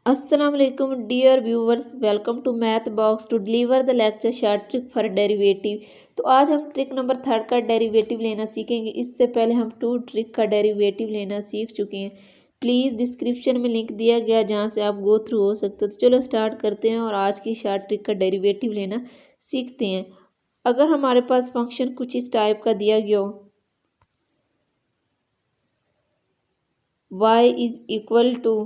अस्सलाम वालेकुम dear viewers, welcome to Math Box to deliver the lecture short trick for derivative. तो आज हम ट्रिक नंबर 3 का डेरिवेटिव लेना सीखेंगे। इससे पहले हम 2 ट्रिक का डेरिवेटिव लेना सीख चुके हैं। प्लीज़ डिस्क्रिप्शन में लिंक दिया गया जहां से आप गो थ्रू हो सकते हो। तो चलो स्टार्ट करते हैं और आज की शॉर्ट ट्रिक का डेरिवेटिव लेना सीखते हैं। अगर हमारे पास फंक्शन कुछ इस टाइप का दिया गया हो, y is equal to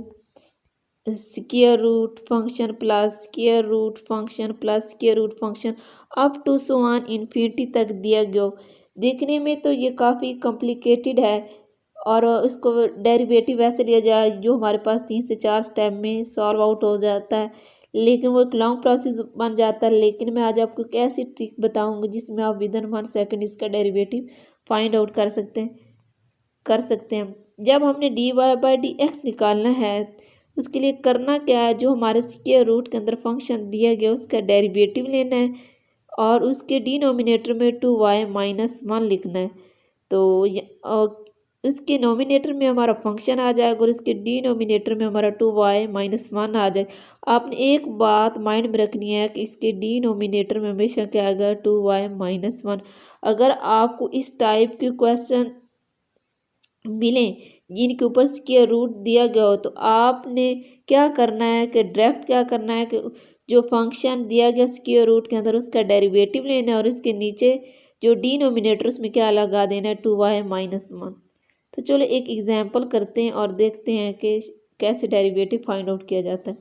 square root function plus square root function plus square root function up to so on infinity तक दिया गया। देखने में तो ये काफ़ी कॉम्प्लिकेटेड है और इसको डेरिवेटिव ऐसे लिया जाए जो हमारे पास 3 से 4 स्टेप में सॉल्व आउट हो जाता है, लेकिन वो एक लॉन्ग प्रोसेस बन जाता है। लेकिन मैं आज आपको एक ऐसी ट्रिक बताऊंगी जिसमें आप विद इन 1 सेकेंड इसका डेरिवेटिव फाइंड आउट कर सकते हैं। जब हमने dy बाई डी एक्स निकालना है उसके लिए करना क्या है, जो हमारे स्क्वायर रूट के अंदर फंक्शन दिया गया उसका डेरिवेटिव लेना है और उसके डिनोमिनेटर में 2y माइनस 1 लिखना है। तो इसके नोमिनेटर में हमारा फंक्शन आ जाएगा और इसके डिनोमिनेटर में हमारा 2y माइनस 1 आ जाएगा। आपने एक बात माइंड में रखनी है कि इसके डिनोमिनेटर में हमेशा क्या आएगा, 2y माइनस 1। अगर आपको इस टाइप के क्वेश्चन मिलें जिनके ऊपर स्क्वायर रूट दिया गया हो, तो आपने क्या करना है कि डायरेक्ट क्या करना है कि जो फंक्शन दिया गया स्क्वायर रूट के अंदर उसका डेरिवेटिव लेना है और इसके नीचे जो डिनोमिनेटर उसमें क्या लगा देना है, 2y माइनस 1। तो चलो एक एग्जांपल करते हैं और देखते हैं कि कैसे डेरिवेटिव फाइंड आउट किया जाता है।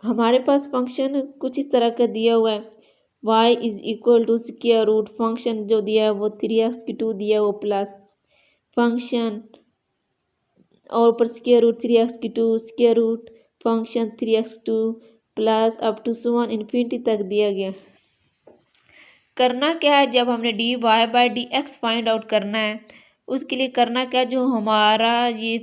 हमारे पास फंक्शन कुछ इस तरह का दिया हुआ है, y is equal to square root function जो दिया है वो 3x² दिया है वो प्लस फंक्शन और ऊपर square root 3x² square root function 3x2 plus up to so on infinity तक दिया गया। करना क्या है, जब हमने dy by d x find out करना है उसके लिए करना क्या, जो हमारा ये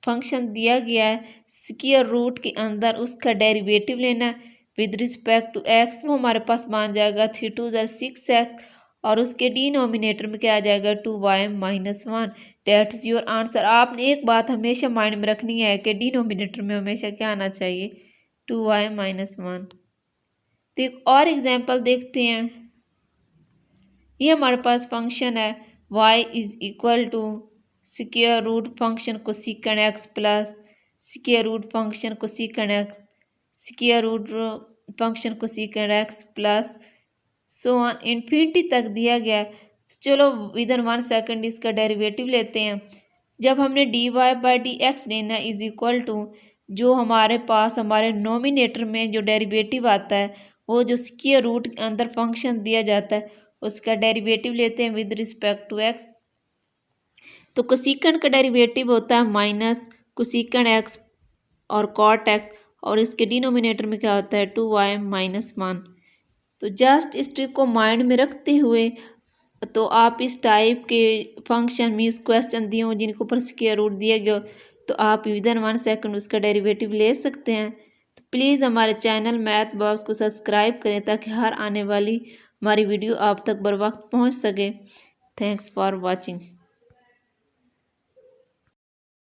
फंक्शन दिया गया है स्क्वायर रूट के अंदर उसका डेरिवेटिव लेना है विद रिस्पेक्ट टू x। वो हमारे पास मान जाएगा 3 2 6x और उसके डिनोमिनेटर में क्या आ जाएगा, 2y minus 1। That is your answer. आपने एक बात हमेशा माइंड में रखनी है कि डिनोमिनेटर में हमेशा क्या आना चाहिए, 2y माइनस 1। तो एक और एग्जांपल देखते हैं। ये हमारे पास फंक्शन है y is equal to square root function को secant x plus square root function को secant x square root function को secant x plus so on infinity तक दिया गया। तो चलो विद इन 1 सेकेंड इसका डेरिवेटिव लेते हैं। जब हमने dy बाई डी एक्स लेना इज इक्वल टू जो हमारे पास हमारे नोमिनेटर में जो डेरिवेटिव आता है वो जो स्क्वायर रूट के अंदर फंक्शन दिया जाता है उसका डेरिवेटिव लेते हैं विद रिस्पेक्ट टू x। तो कोसेकंड का डेरिवेटिव होता है माइनस कोसेकंड x और कॉट x और इसके डिनोमिनेटर में क्या होता है, 2y माइनस 1। तो जस्ट इस ट्रिक को माइंड में रखते हुए तो आप इस टाइप के फंक्शन मीन्स क्वेश्चन दिए हो जिनके ऊपर स्क्वायर रूट दिया गया तो आप विद इन 1 सेकेंड उसका डेरिवेटिव ले सकते हैं। तो प्लीज़ हमारे चैनल मैथ बॉक्स को सब्सक्राइब करें ताकि हर आने वाली हमारी वीडियो आप तक बर वक्त पहुँच सके। Thanks for watching.